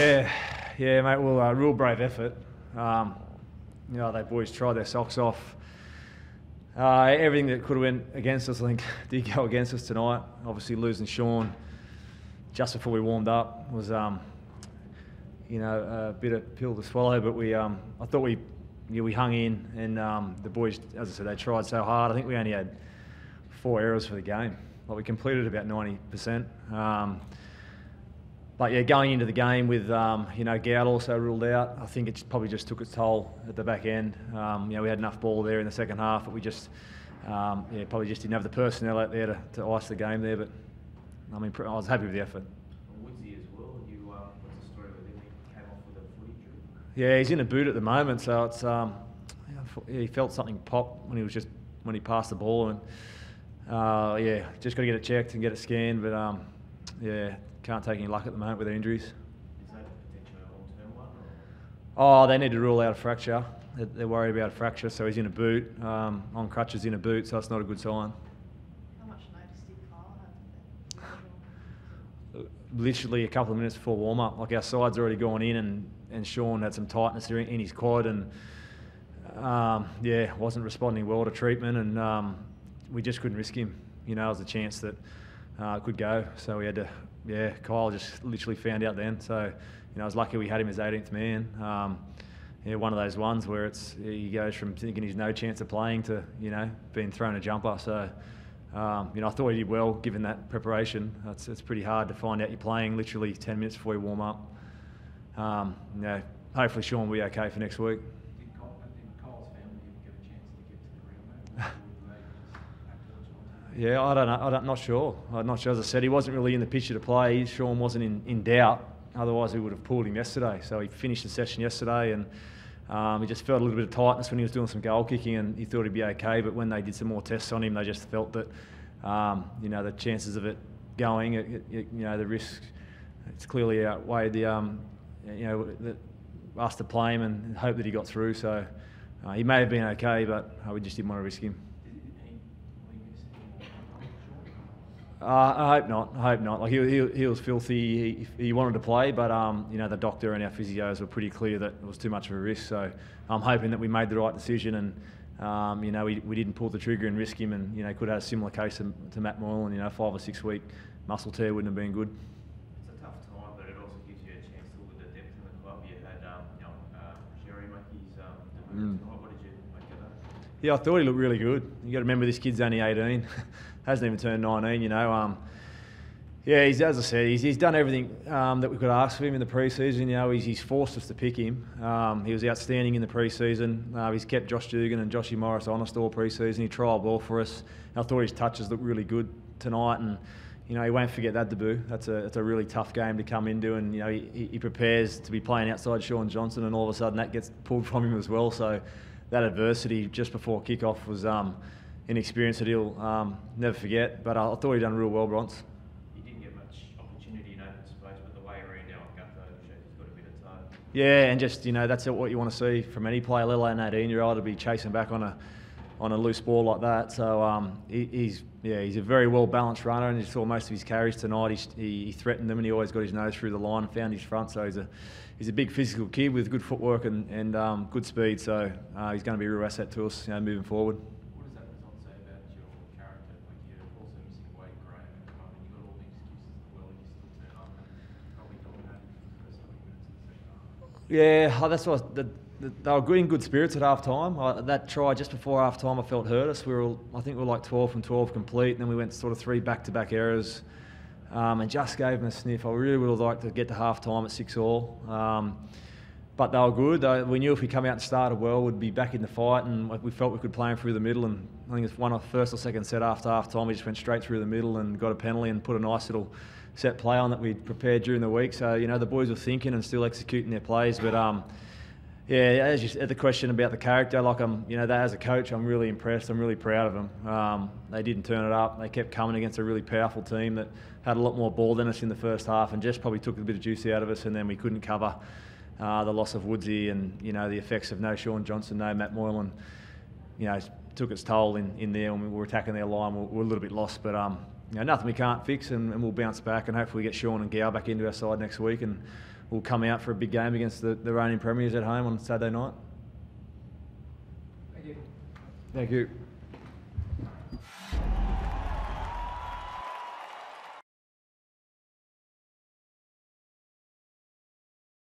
Yeah, mate. Well, real brave effort. They boys tried their socks off. Everything that could have went against us, I think, did go against us tonight. Obviously, losing Sean just before we warmed up was, a bit of pill to swallow. But I thought we hung in, and the boys, as I said, they tried so hard. I think we only had 4 errors for the game. Like, we completed about 90%. But yeah, going into the game with Gout also ruled out, I think it probably just took its toll at the back end. We had enough ball there in the second half, but we just probably just didn't have the personnel out there to ice the game there. But I mean, I was happy with the effort. Woodsy as well. What's the story with him? He came off with a foot injury. Yeah, he's in a boot at the moment, so it's he felt something pop when he passed the ball, and just got to get it checked and get it scanned. But can't take any luck at the moment with their injuries. Is that potentially a long-term one? Oh, they need to rule out a fracture. They're worried about a fracture, so he's in a boot, on crutches in a boot, so it's not a good sign. How much notice did Kyle have? Literally a couple of minutes before warm-up. Like, our side's already gone in, and Sean had some tightness in his quad, and wasn't responding well to treatment, and we just couldn't risk him. There was a chance that it could go, so we had to. Yeah, Kyle just literally found out then. So, I was lucky we had him as 18th man. One of those ones where he goes from thinking he's no chance of playing to, being thrown a jumper. So, I thought he did well given that preparation. It's pretty hard to find out you're playing literally 10 minutes before you warm up. Hopefully Sean will be okay for next week. Did Kyle's family even get a chance to get to the real match? Yeah, I don't know. I'm not sure. As I said, he wasn't really in the picture to play. Sean wasn't in doubt. Otherwise, we would have pulled him yesterday. So he finished the session yesterday, and he just felt a little bit of tightness when he was doing some goal kicking, and he thought he'd be okay. But when they did some more tests on him, they just felt that, the chances of it going, the risk, it's clearly outweighed us to play him and hope that he got through. So he may have been okay, but we just didn't want to risk him. I hope not. Like, he was filthy. He wanted to play, but the doctor and our physios were pretty clear that it was too much of a risk. So I'm hoping that we made the right decision, and we didn't pull the trigger and risk him, and could have had a similar case to Matt Moylan. 5 or 6 week muscle tear wouldn't have been good. It's a tough time, but it also gives you a chance to look at the depth in the club. You had Sherry Mackey's debut tonight. What did you make of that? Yeah, I thought he looked really good. You got to remember, this kid's only 18. Hasn't even turned 19, as I said, he's done everything that we could ask of him in the pre-season. He's forced us to pick him. He was outstanding in the pre-season. He's kept Josh Dugan and Joshy Morris honest all pre-season. He trialled ball for us. I thought his touches looked really good tonight, and he won't forget that debut. That's a really tough game to come into, and he prepares to be playing outside Sean Johnson, and all of a sudden that gets pulled from him as well. So that adversity just before kick-off was an experience that he'll never forget. But I thought he'd done real well, Bronze. He didn't get much opportunity in open space, but the way he ran down Gutho showed he's got a bit of toe. Yeah, and just that's what you want to see from any player, let alone an 18-year-old, to be chasing back on a loose ball like that. So he's a very well balanced runner, and you saw most of his carries tonight. He threatened them, and he always got his nose through the line and found his front. So he's a big physical kid with good footwork and good speed. So he's going to be a real asset to us, moving forward. What does that result say about your character? Like, you're also missing Wade Graham at the moment. You've got all the excuses in the world, and you still turn up and probably dominate for the first 20 minutes of the second half. Yeah, that's what they were in good spirits at half time. That try just before half time, I felt hurt us. I think we were like 12 from 12 complete, and then we went sort of 3 back-to-back errors, and just gave them a sniff. I really would have liked to get to half time at 6-all. But they were good. We knew if we come out and started well, we'd be back in the fight, and we felt we could play them through the middle. And I think it's first or second set after half time, we just went straight through the middle and got a penalty and put a nice little set play on that we'd prepared during the week. So the boys were thinking and still executing their plays. But as you said, the question about the character, like that as a coach, I'm really impressed. I'm really proud of them. They didn't turn it up. They kept coming against a really powerful team that had a lot more ball than us in the first half, and just probably took a bit of juice out of us, and then we couldn't cover the loss of Woodsy and the effects of no Sean Johnson, no Matt Moylan. Took its toll in there when we were attacking their line. We were a little bit lost, but nothing we can't fix, and we'll bounce back, and hopefully get Sean and Gow back into our side next week, and we'll come out for a big game against the reigning premiers at home on Saturday night. Thank you. Thank you.